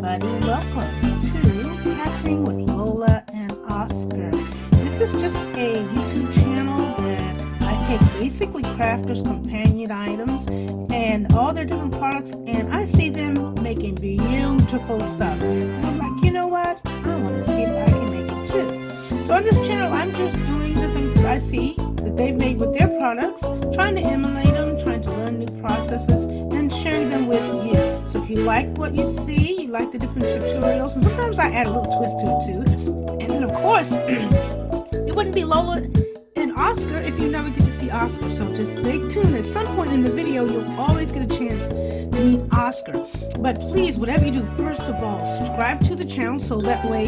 everybody. Welcome to Crafting with Lola and Oscar. This is just a YouTube channel that I take basically crafters' companion items and all their different products, and I see them making beautiful stuff. And I'm like, you know what? I want to see if I can make it too. So on this channel, I'm just doing the things that I see that they've made with their products, trying to emulate them, trying to learn new processes, and sharing them with you. So if you like what you see, you like the different tutorials, and sometimes I add a little twist to it too. And then of course, it wouldn't be Lola and Oscar if you never get to see Oscar. So just stay tuned. At some point in the video, you'll always get a chance to meet Oscar. But please, whatever you do, first of all, subscribe to the channel so that way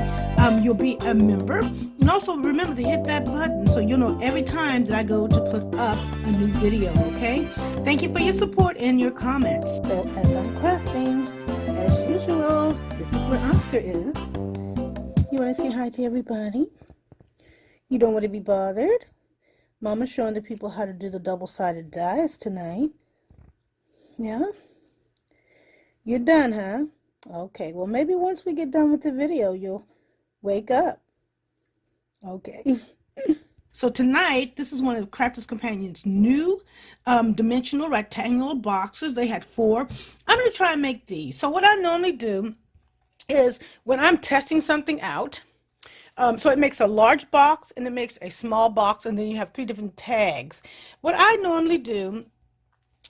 you'll be a member. And also remember to hit that button so you'll know every time that I go to put up a new video, okay? Thank you for your support and your comments. So as I'm crafting, as usual, this is where Oscar is. You want to say hi to everybody? You don't want to be bothered? Mama's showing the people how to do the double-sided dies tonight. Yeah? You're done, huh? Okay, well maybe once we get done with the video, you'll wake up. Okay. So tonight, this is one of Crafter's Companion's new dimensional rectangular boxes. They had 4. I'm going to try and make these. So what I normally do is when I'm testing something out, so it makes a large box and it makes a small box, and then you have 3 different tags. What I normally do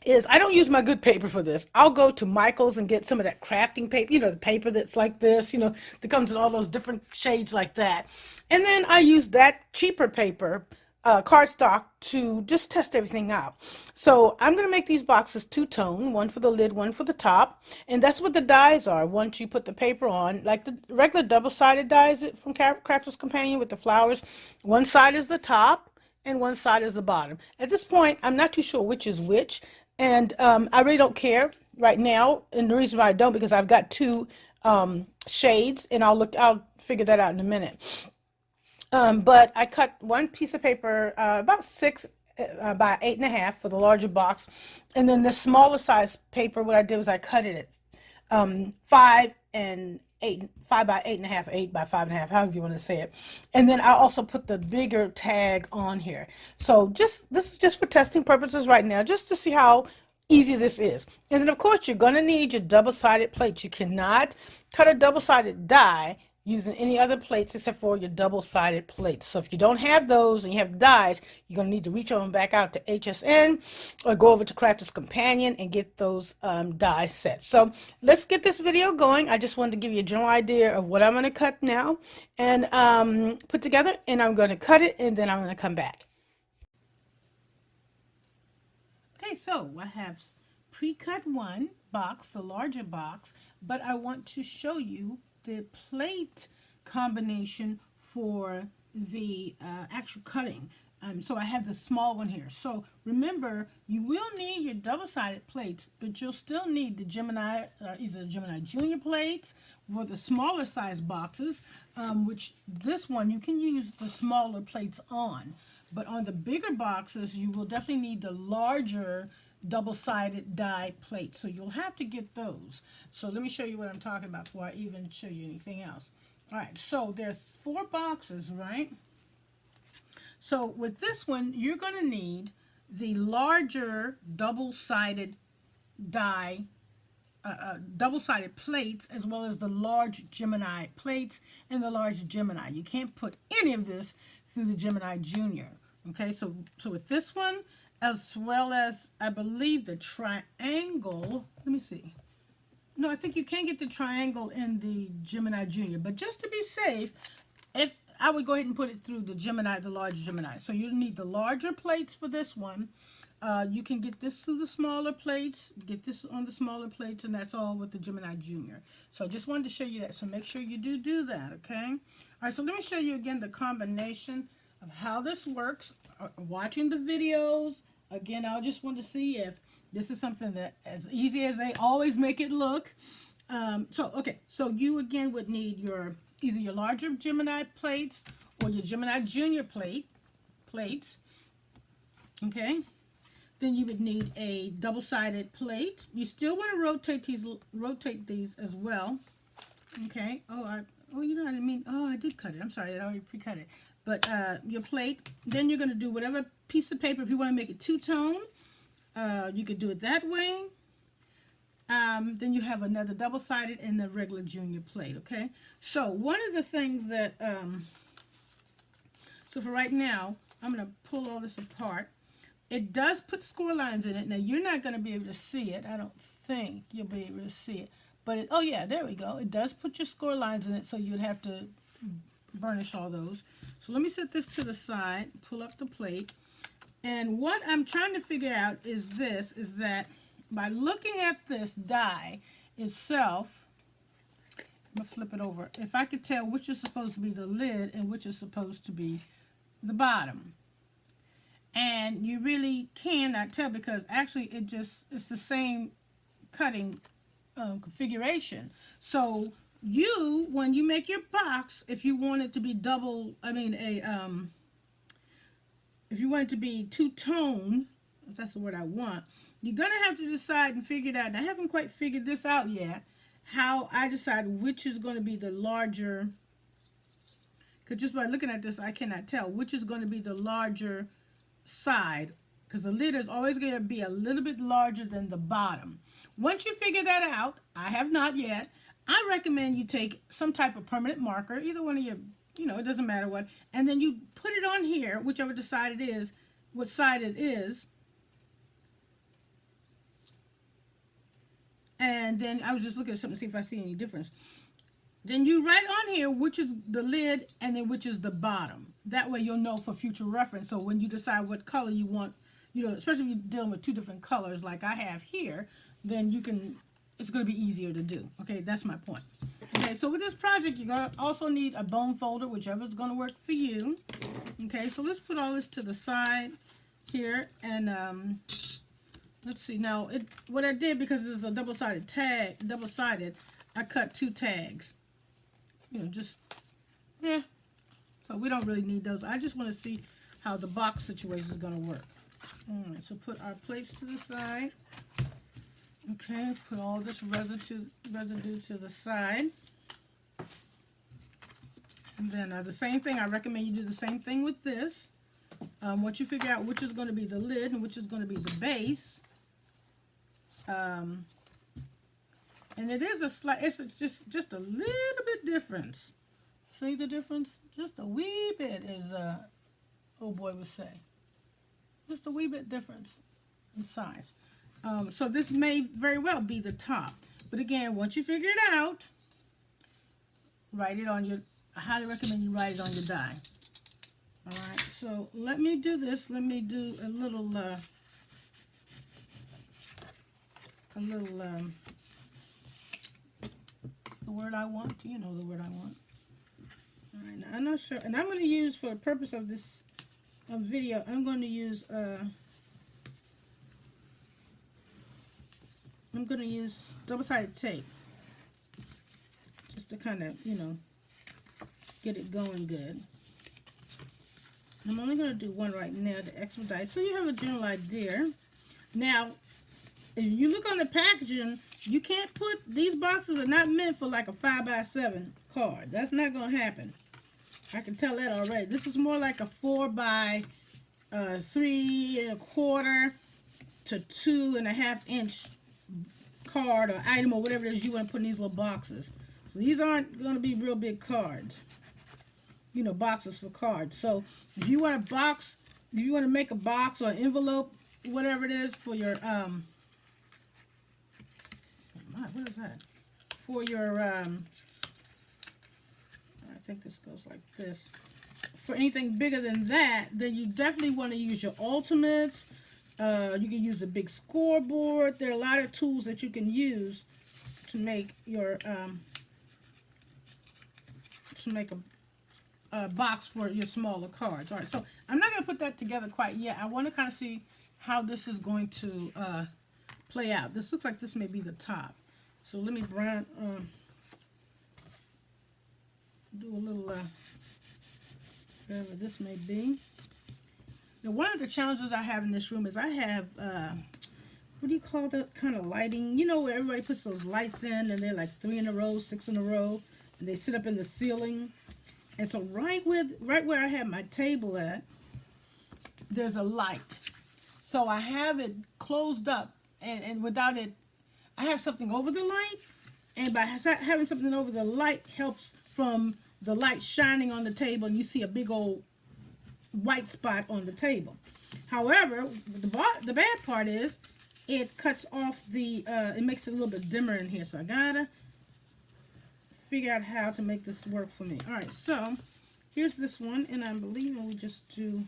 is I don't use my good paper for this. I'll go to Michael's and get some of that crafting paper, you know, the paper that's like this, you know, that comes in all those different shades like that. And then I use that cheaper paper, cardstock, to just test everything out. So I'm going to make these boxes 2-tone, one for the lid, one for the top. And that's what the dies are once you put the paper on. Like the regular double-sided dies from Crafter's Companion with the flowers, one side is the top and one side is the bottom. At this point, I'm not too sure which is which. And I really don't care right now, and the reason why I don't, because I've got 2 shades, and I'll figure that out in a minute. But I cut one piece of paper about 6 by 8.5 for the larger box, and then the smaller size paper, what I did was I cut it at 5 by 8.5, 8 by 5.5, however you want to say it. And then I also put the bigger tag on here. So this is just for testing purposes right now, just to see how easy this is. And then of course you're going to need your double-sided plates. You cannot cut a double-sided die using any other plates except for your double-sided plates. So if you don't have those and you have dies, you're going to need to reach on back out to HSN or go over to Crafter's Companion and get those die sets. So let's get this video going. I just wanted to give you a general idea of what I'm going to cut now and put together, and I'm going to cut it and then I'm going to come back. Okay, so I have pre-cut one box, the larger box, but I want to show you the plate combination for the actual cutting. So I have the small one here. So remember, you will need your double-sided plates, but you'll still need the Gemini, either the Gemini Junior plates for the smaller size boxes, which this one you can use the smaller plates on. But on the bigger boxes, you will definitely need the larger double-sided die plate, so you'll have to get those. So let me show you what I'm talking about before I even show you anything else. All right, so there's 4 boxes, right? So with this one, you're going to need the larger double-sided die, double-sided plates, as well as the large Gemini plates and the large Gemini. You can't put any of this through the Gemini Junior. Okay, so with this one, as well as, I believe, the triangle. Let me see. No, I think you can get the triangle in the Gemini Junior. But just to be safe, if I would go ahead and put it through the Gemini, the large Gemini. So you need the larger plates for this one. You can get this through the smaller plates, get this on the smaller plates, and that's all with the Gemini Junior. So I just wanted to show you that. So make sure you do that, okay? All right, so let me show you again the combination of how this works. Watching the videos, again, I just want to see if this is something that as easy as they always make it look. Okay, so you again would need either your larger Gemini plates or your Gemini Junior plates. Okay, then you would need a double-sided plate. You still want to rotate these as well. Okay. Oh, you know, I didn't mean, oh, I did cut it. I'm sorry, I already pre-cut it. But your plate, then you're going to do whatever piece of paper. If you want to make it two-tone, you could do it that way. Then you have another double-sided and the regular junior plate, okay? So one of the things that, so for right now, I'm going to pull all this apart. It does put score lines in it. Now, you're not going to be able to see it. I don't think you'll be able to see it. But, oh yeah, there we go. It does put your score lines in it, so you'd have to burnish all those. So let me set this to the side, pull up the plate. And what I'm trying to figure out is this, is that by looking at this die itself, I'm going to flip it over. If I could tell which is supposed to be the lid and which is supposed to be the bottom. And you really cannot tell because actually it's the same cutting configuration. So when you make your box, if you want it to be if you want it to be two-tone, if that's the word I want, you're going to have to decide and figure it out. And I haven't quite figured this out yet, how I decide which is going to be the larger, because just by looking at this, I cannot tell which is going to be the larger side, because the lid is always going to be a little bit larger than the bottom. Once you figure that out, I have not yet, I recommend you take some type of permanent marker, either one of your, it doesn't matter what, and then you put it on here, whichever side it is, what side it is. And then I was just looking at something to see if I see any difference. Then you write on here which is the lid and then which is the bottom. That way you'll know for future reference. So when you decide what color you want, especially if you're dealing with two different colors like I have here, then it's going to be easier to do. Okay, that's my point. Okay, so with this project, you're going to also need a bone folder, whichever is going to work for you. Okay, so let's put all this to the side here. And let's see. Now, what I did, because it's a double-sided, I cut 2 tags. So we don't really need those. I just want to see how the box situation is going to work. All right, so put our plates to the side. Okay, put all this residue to the side. And then the same thing, I recommend you do the same thing with this. Once you figure out which is going to be the lid and which is going to be the base. And it is it's just a little bit difference. See the difference? Just a wee bit, as old boy would say. Just a wee bit difference in size. So this may very well be the top. But again, once you figure it out, I highly recommend you write it on your die. All right, so let me do this. Let me do a little, what's the word I want? You know the word I want. All right, now I'm not sure. And I'm going to use, for the purpose of this video, I'm going to use, double-sided tape. Just to kind of, get it going good. I'm only going to do one right now to expedite, so you have a general idea. Now, if you look on the packaging, you can't put, these boxes are not meant for like a 5x7 card. That's not going to happen. I can tell that already. This is more like a 4x3 1/4 to 2.5 inch card or item or whatever it is you want to put in these little boxes. So these aren't going to be real big cards. Boxes for cards. So if you want if you want to make a box or an envelope, whatever it is for your what is that? For your I think this goes like this. For anything bigger than that, then you definitely want to use your ultimates. You can use a big scoreboard. There are a lot of tools that you can use to make your a box for your smaller cards. All right, so I'm not going to put that together quite yet. I want to kind of see how this is going to play out. This looks like this may be the top. So let me do a little whatever this may be. Now, one of the challenges I have in this room is I have what do do you call that kind of lighting? You know where everybody puts those lights in and they're like 3 in a row, 6 in a row, and they sit up in the ceiling. And so right where I have my table at, there's a light. So I have it closed up, and without it, I have something over the light, and by having something over the light helps from the light shining on the table, and you see a big old white spot on the table. However, the bad part is it cuts off the, it makes it a little bit dimmer in here, so I gotta figure out how to make this work for me. Alright, so here's this one, and I'm believing we just do,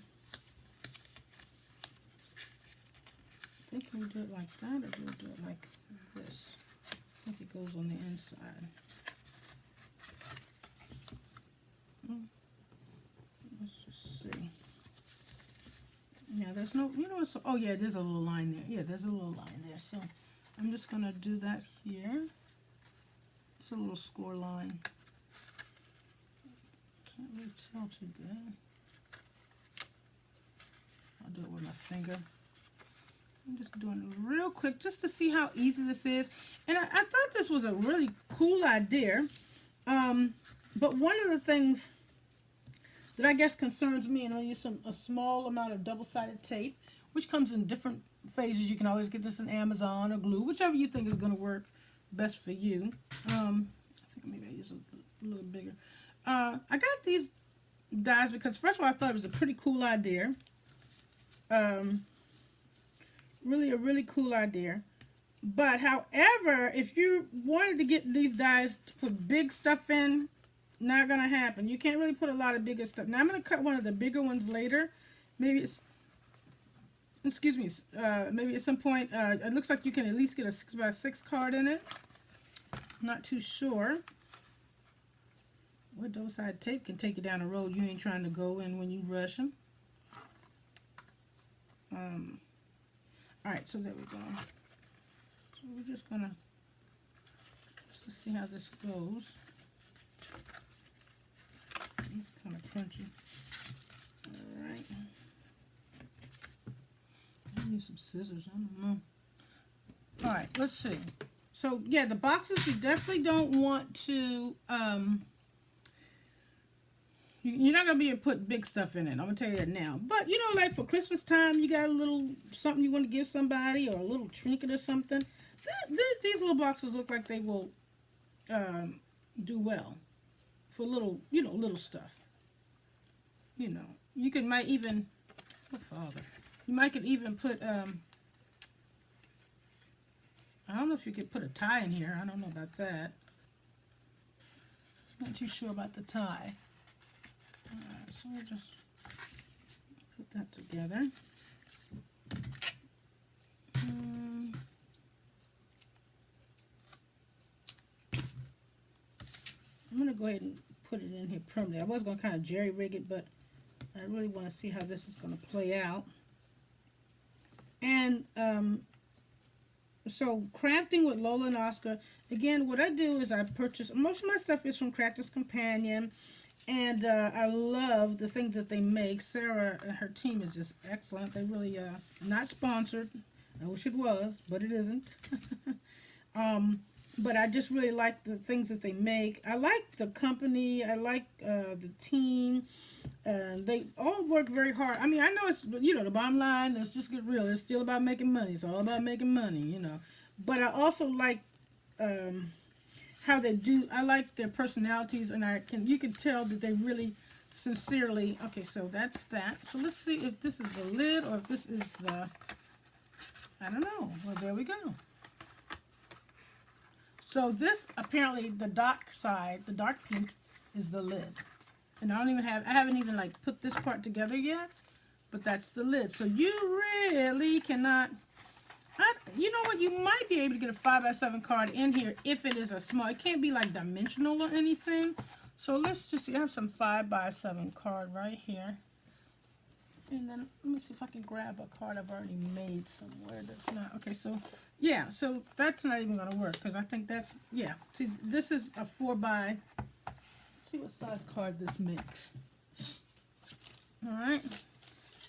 I think we do it like that, or do we do it like this? I think it goes on the inside. Let's just see. Yeah, there's no, you know, oh yeah, there's a little line there. Yeah, there's a little line there. So I'm just going to do that here. It's a little score line. Can't really tell too good. I'll do it with my finger. I'm just doing it real quick just to see how easy this is. And I thought this was a really cool idea. But one of the things that I guess concerns me, and I'll use a small amount of double-sided tape, which comes in different phases. You can always get this in Amazon or glue, whichever you think is going to work best for you. I think maybe I use a little bigger. I got these dies because, first of all, I thought it was a pretty cool idea. Really a really cool idea. But, however, if you wanted to get these dies to put big stuff in, not gonna happen. You can't really put a lot of bigger stuff. Now I'm gonna cut one of the bigger ones later. Maybe it's, excuse me, maybe at some point. It looks like you can at least get a 6x6 card in it. I'm not too sure. What double-sided tape can take you down a road you ain't trying to go in when you rushing. All right, so there we go. So we're just gonna to see how this goes. It's kind of crunchy. Alright. I need some scissors. I don't know. Alright, let's see. So, yeah, the boxes you definitely don't want to, you're not going to be able to put big stuff in it. I'm going to tell you that now. But, you know, like for Christmas time, you got a little something you want to give somebody or a little trinket or something. These little boxes look like they will do well for little, you know, little stuff. You know, you might even, oh Father, you might could even put, I don't know if you could put a tie in here. I don't know about that. Not too sure about the tie. Alright, so we'll just put that together. I'm going to go ahead and put it in here permanently. I was going to kind of jerry-rig it, but I really want to see how this is going to play out. And so crafting with Lola and Oscar, again, what I do is I purchase, most of my stuff is from Crafter's Companion, and I love the things that they make. Sarah and her team is just excellent. They really, not sponsored. I wish it was, but it isn't. But I just really like the things that they make. I like the company. I like the team. They all work very hard. I mean, I know it's, you know, the bottom line, let's just get real. It's still about making money. It's all about making money, you know. But I also like how they do. I like their personalities, and you can tell that they really sincerely. Okay, so that's that. So let's see if this is the lid or if this is the, I don't know. Well, there we go. So this, apparently, the dark side, the dark pink, is the lid. And I haven't even, like, put this part together yet, but that's the lid. So you really cannot, you know what, you might be able to get a 5x7 card in here if it is a small, it can't be, like, dimensional or anything. So let's just see, I have some 5x7 card right here. And then, let me see if I can grab a card I've already made somewhere that's not, okay, so, yeah, so that's not even going to work, because I think that's, yeah, see, this is a 4x, let's see what size card this makes. Alright,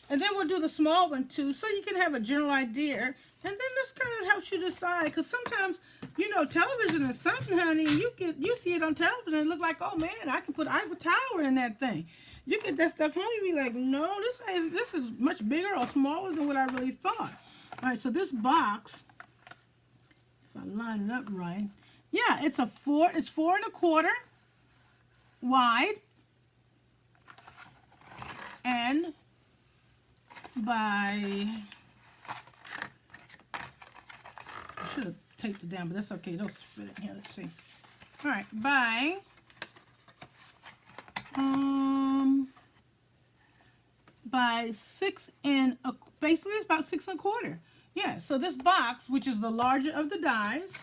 and then we'll do the small one too, so you can have a general idea, and then let's kind of helps you decide, because sometimes, you know, television is something, honey, and you see it on television and it look like, oh man, I can put Eiffel Tower in that thing. You get that stuff home, you be like, no, this is much bigger or smaller than what I really thought. All right, so this box, if I line it up right, yeah, it's 4 4¼ wide and by, I should have taped it down, but that's okay. It'll fit in here. Let's see. All right, by by 6 and basically it's about 6 1/4. Yeah. So this box, which is the larger of the dies,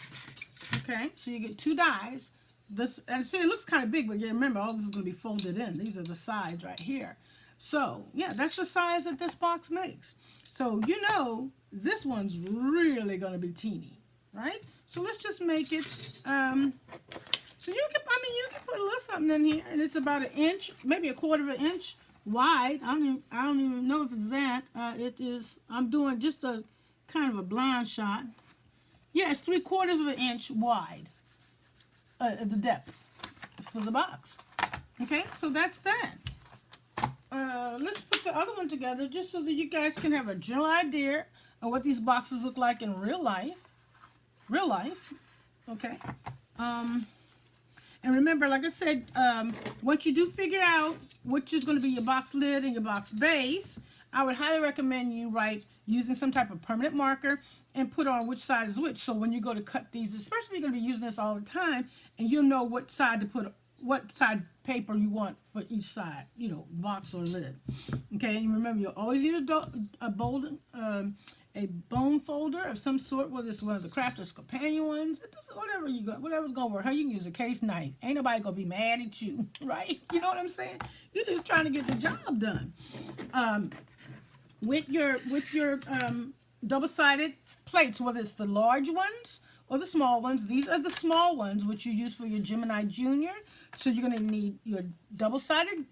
okay. So you get 2 dies. This, and see, it looks kind of big, but you remember all this is going to be folded in. These are the sides right here. So yeah, that's the size that this box makes. So you know this one's really going to be teeny, right? So let's just make it. So you can, I mean, you can put a little something in here, and it's about 1 inch, maybe 1/4 inch wide. I don't even know if it's that. It is. I'm doing just a kind of a blind shot. Yeah, it's 3/4 inch wide. The depth for the box. Okay, so that's that. Let's put the other one together just so that you guys can have a general idea of what these boxes look like in real life. Real life. Okay. And remember, like I said, once you do figure out which is going to be your box lid and your box base, I would highly recommend you write using some type of permanent marker and put on which side is which. So when you go to cut these, especially if you're going to be using this all the time, and you'll know what side to put, what side paper you want for each side, you know, box or lid. Okay, and remember, you'll always need a bone folder of some sort, whether it's one of the Crafter's Companion ones, whatever you got, whatever's gonna work. How you can use a case knife. Ain't nobody gonna be mad at you, right? You know what I'm saying? You're just trying to get the job done. With your double-sided plates, whether it's the large ones or the small ones. These are the small ones, which you use for your Gemini Junior. So you're going to need your double-sided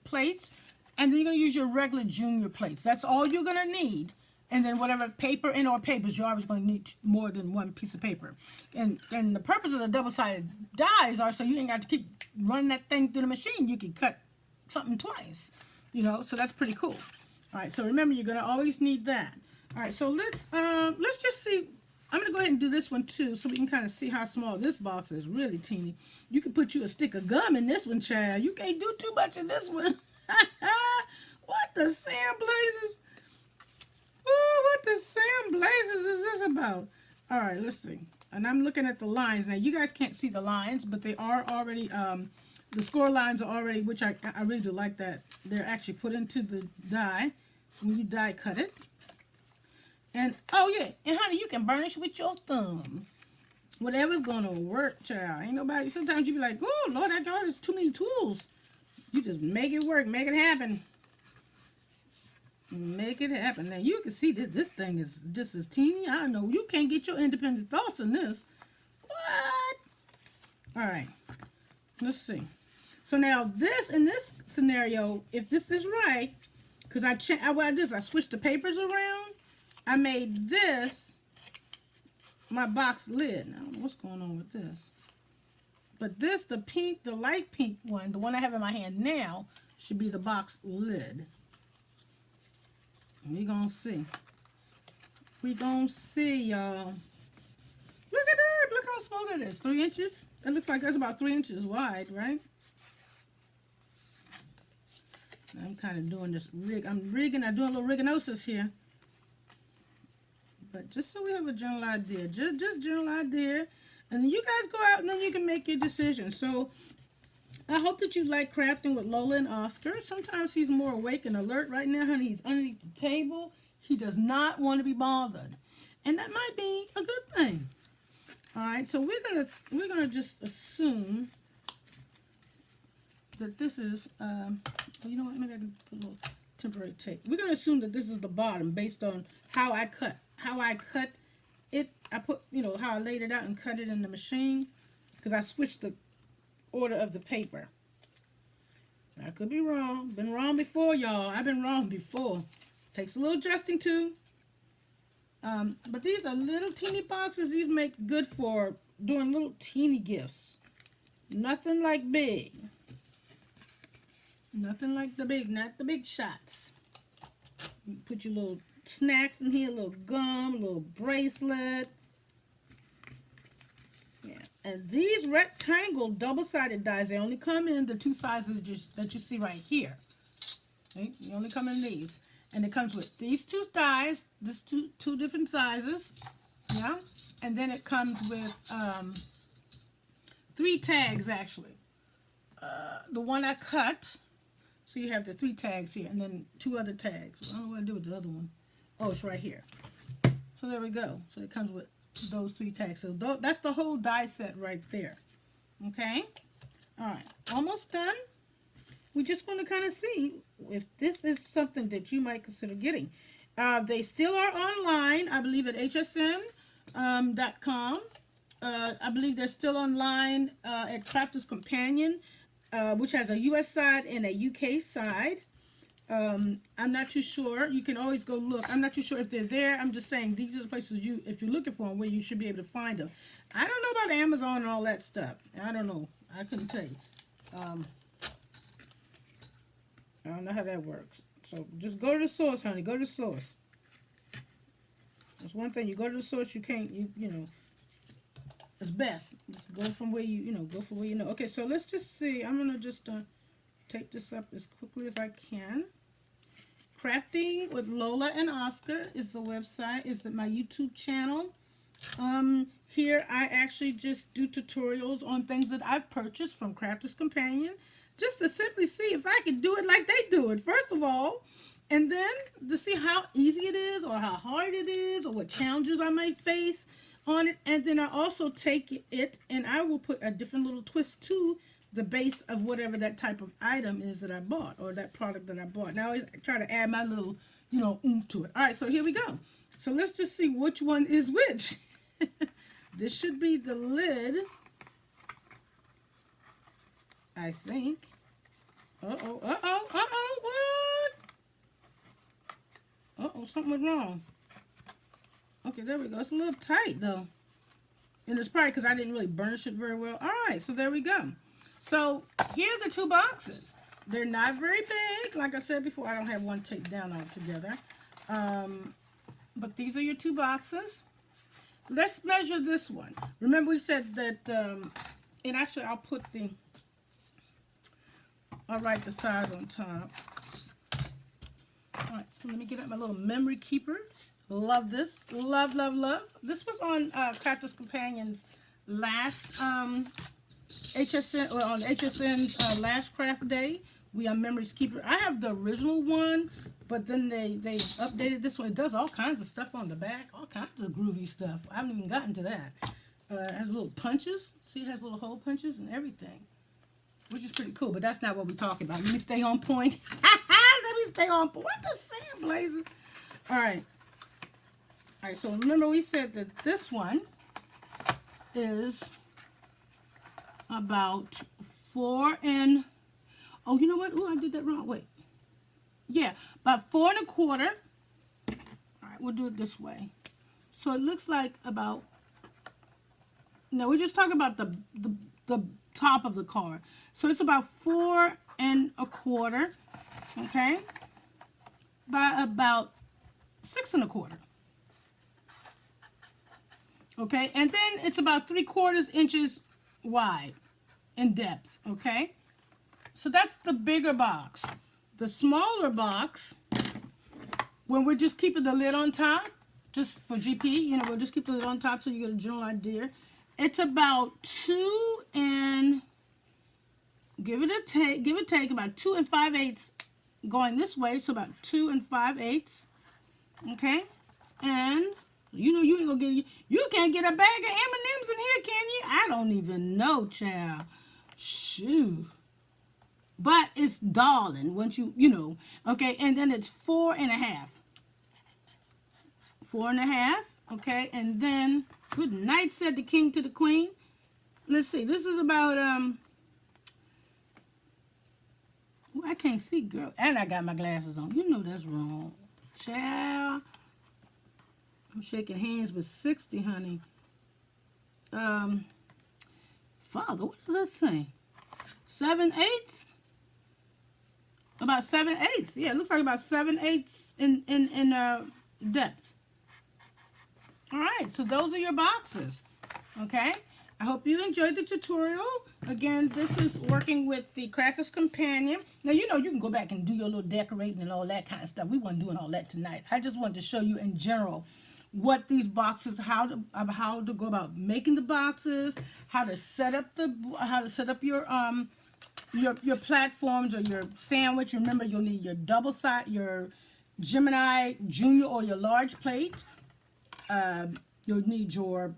plates, and then you're going to use your regular Junior plates. That's all you're going to need. And then whatever paper and/or papers, you're always going to need more than one piece of paper. And the purpose of the double-sided dies are so you ain't got to keep running that thing through the machine. You can cut something twice, you know. So that's pretty cool. All right. So remember, you're going to always need that. All right. So let's just see. I'm going to go ahead and do this one too, so we can kind of see how small this box is. Really teeny. You can put you a stick of gum in this one, child. You can't do too much in this one. What the Sam blazes? Oh, what the Sam blazes is this about? All right, let's see. And I'm looking at the lines. Now, you guys can't see the lines, but they are already, the score lines are already, which I really do like that. They're actually put into the die when you die cut it. And, oh yeah, and honey, you can burnish with your thumb. Whatever's going to work, child. Ain't nobody, sometimes you be like, oh, Lord, I got there's too many tools. You just make it work, make it happen. Make it happen. Now, you can see this thing is just as teeny. I know, you can't get your independent thoughts on this. What? All right, let's see. So now this, in this scenario, if this is right, because what I did is I switched the papers around. I made this my box lid. I don't know what's going on with this. But this, the pink, the light pink one, the one I have in my hand now, should be the box lid. We're going to see. We're going to see, y'all. Look at that. Look how small it is. 3 inches. It looks like that's about 3 inches wide, right? I'm kind of doing this I'm doing a little riganosis here. But just so we have a general idea, just general idea, and then you guys go out and then you can make your decision. So I hope that you like crafting with Lola and Oscar. Sometimes he's more awake and alert. Right now, honey, he's underneath the table. He does not want to be bothered, and that might be a good thing. All right, so we're gonna just assume that this is. You know what? Maybe I can put a little temporary tape. We're gonna assume that this is the bottom based on how I cut. How I cut it, I put, you know, how I laid it out and cut it in the machine, because I switched the order of the paper. I could be wrong. Been wrong before, y'all. I've been wrong before. Takes a little adjusting too. But these are little teeny boxes. These make good for doing little teeny gifts. Nothing like big. Nothing like the big, not the big shots. You put your little snacks in here, a little gum, a little bracelet. Yeah. And these rectangle double-sided dies, they only come in the two sizes that you see right here. Okay? You only come in these. And it comes with these two dies, this two different sizes. Yeah. And then it comes with 3 tags, actually. The one I cut, so you have the 3 tags here, and then 2 other tags. I don't know what to do with the other one. Oh, it's right here. So there we go. So it comes with those 3 tags. So that's the whole die set right there. Okay? All right. Almost done. We just want to kind of see if this is something that you might consider getting. They still are online, I believe, at hsn.com. I believe they're still online at Crafter's Companion, which has a US side and a UK side. I'm not too sure. You can always go look. I'm not too sure if they're there. I'm just saying these are the places if you're looking for them, where you should be able to find them. I don't know about Amazon and all that stuff. I don't know. I couldn't tell you. I don't know how that works. So just go to the source, honey. Go to the source. That's one thing. You go to the source, you can't, you know, it's best. Just go from where go from where you know. Okay, so let's just see. I'm going to just tape this up as quickly as I can. Crafting with Lola and Oscar is the website, is my YouTube channel. Here I actually just do tutorials on things that I've purchased from Crafter's Companion, just to simply see if I can do it like they do it, first of all, and then to see how easy it is or how hard it is or what challenges I may face on it. And then I also take it and I will put a different little twist to the base of whatever that type of item is that I bought, or that product that I bought. Now I try to add my little, oomph to it. All right, so here we go. So let's just see which one is which. This should be the lid, I think. Uh-oh, what? Uh-oh, something went wrong. Okay, there we go. It's a little tight, though. And it's probably because I didn't really burnish it very well. All right, so there we go. So here are the 2 boxes. They're not very big. Like I said before, I don't have one taped down altogether. But these are your 2 boxes. Let's measure this one. Remember we said that, and actually I'll write the size on top. All right, so let me get out my little memory keeper. Love this. Love, love, love. This was on Crafter's Companion's last HSN, or on HSN's last craft day. We are memories keeper. I have the original one, but then they updated this one. It does all kinds of stuff on the back, all kinds of groovy stuff. I haven't even gotten to that. It has little punches. See, it has little hole punches and everything, which is pretty cool, but that's not what we're talking about. Let me stay on point. Let me stay on point. What the sand blazes? All right. All right, so remember we said that this one is about 4 and... Oh, you know what? Oh, I did that wrong. Wait. Yeah, about 4 1/4. All right, we'll do it this way. So it looks like about... No, we're just talking about the top of the card. So it's about 4 1/4, okay, by about 6 1/4. Okay, and then it's about 3/4 inches wide in depth, okay? So that's the bigger box. The smaller box, when we're just keeping the lid on top, just for GP, we'll just keep the lid on top so you get a general idea. It's about 2 and... give it take about 2 5/8 going this way, so about 2 5/8. Okay, and you ain't gonna get you can't get a bag of M&Ms in here, can you? I don't even know, child. Shoo. But it's darling once okay, and then it's 4 1/2. 4 1/2, okay, and then good night, said the king to the queen. Let's see, this is about ooh, I can't see, girl. And I got my glasses on. You know that's wrong. Child. I'm shaking hands with 60, honey. Father, what does that say? 7/8? About 7/8. Yeah, it looks like about 7/8 in depth. All right, so those are your boxes. Okay, I hope you enjoyed the tutorial. Again, this is working with the Crafters Companion. Now, you know, you can go back and do your little decorating and all that kind of stuff. We weren't doing all that tonight. I just wanted to show you in general what these boxes, how to go about making the boxes, how to set up your platforms or your sandwich. Remember, you'll need your your Gemini Junior or your large plate. You'll need your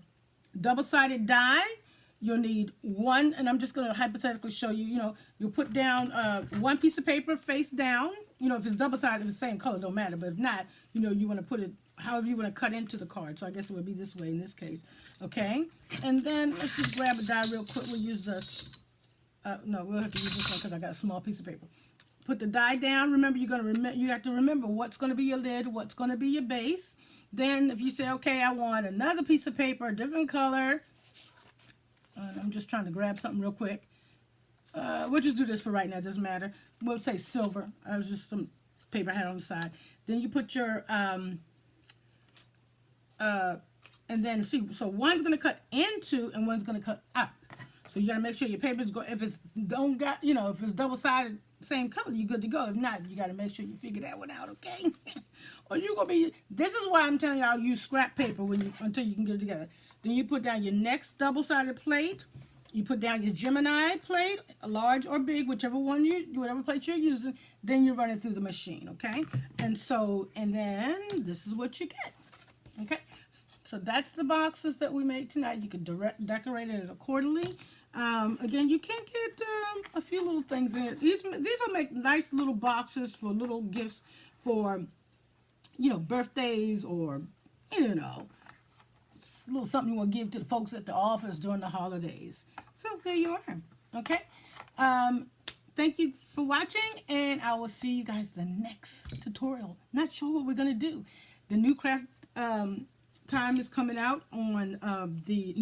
double-sided die. You'll need one, and I'm just going to hypothetically show you, you know, you'll put down one piece of paper face down. You know, if it's double-sided, if it's the same color, don't matter. But if not, you know, you want to put it however you want to cut into the card. So I guess it would be this way in this case. Okay? And then let's just grab a die real quick. We'll use the, no, we'll have to use this one because I got a small piece of paper. Put the die down. Remember, you have to remember what's going to be your lid, what's going to be your base. Then if you say, okay, I want another piece of paper, a different color. I'm just trying to grab something real quick. We'll just do this for right now. It doesn't matter. We'll say silver. I was just some paper I had on the side. Then you put your, and then see, so one's going to cut into and one's going to cut up. So you got to make sure your papers go, if it's if it's double-sided, same color, you're good to go. If not, you got to make sure you figure that one out, okay? Or you're going to be, this is why I'm telling y'all use scrap paper until you can get it together. Then you put down your next double-sided plate. You put down your Gemini plate, large or big, whichever plate you're using. Then you run it through the machine, okay? And then this is what you get, okay? So that's the boxes that we made tonight. You can decorate it accordingly. Again, you can get a few little things in it. These will make nice little boxes for little gifts for, you know, birthdays or, you know, a little something you want to give to the folks at the office during the holidays. So there you are. Okay. Thank you for watching, and I will see you guys the next tutorial. Not sure what we're going to do. The new craft time is coming out on the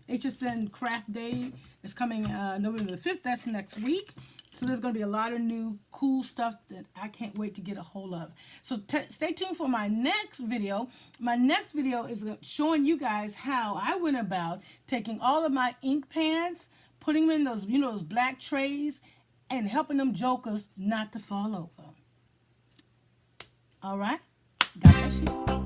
HSN Craft Day is coming November the 5th. That's next week. So there's going to be a lot of new cool stuff that I can't wait to get a hold of. So stay tuned for my next video. My next video is showing you guys how I went about taking all of my ink pads, putting them in those, you know, those black trays, and helping them jokers not to fall over. All right? God bless you.